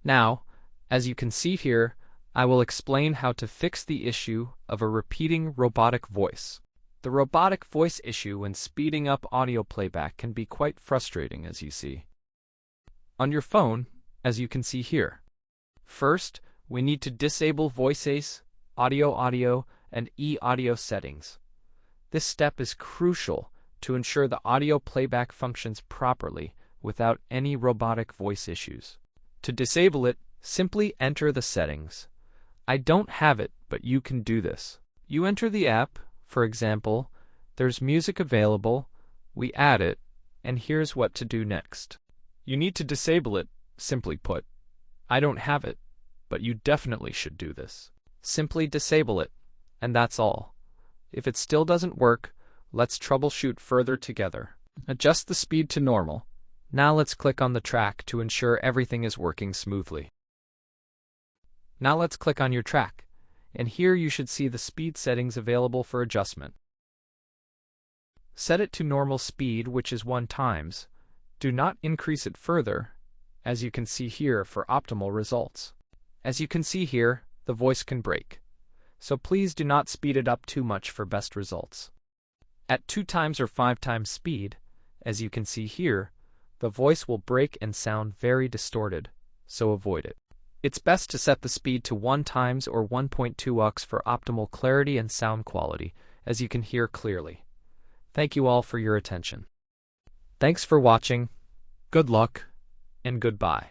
Now, as you can see here, I will explain how to fix the issue of a repeating robotic voice. The robotic voice issue when speeding up audio playback can be quite frustrating, as you see on your phone, as you can see here. First, we need to disable voice ACE, audio, and e-audio settings. This step is crucial to ensure the audio playback functions properly without any robotic voice issues. To disable it, simply enter the settings. I don't have it, but you can do this. You enter the app, for example, there's music available, we add it, and here's what to do next. You need to disable it, simply put. I don't have it, but you definitely should do this. Simply disable it, and that's all. If it still doesn't work, let's troubleshoot further together. Adjust the speed to normal. Now let's click on the track to ensure everything is working smoothly. Now let's click on your track, and here you should see the speed settings available for adjustment. Set it to normal speed, which is 1 times. Do not increase it further, as you can see here, for optimal results. As you can see here, the voice can break, so please do not speed it up too much for best results. At 2 times or 5 times speed, as you can see here, the voice will break and sound very distorted, so avoid it. It's best to set the speed to 1 times or 1.2x for optimal clarity and sound quality, as you can hear clearly. Thank you all for your attention. Thanks for watching, good luck, and goodbye.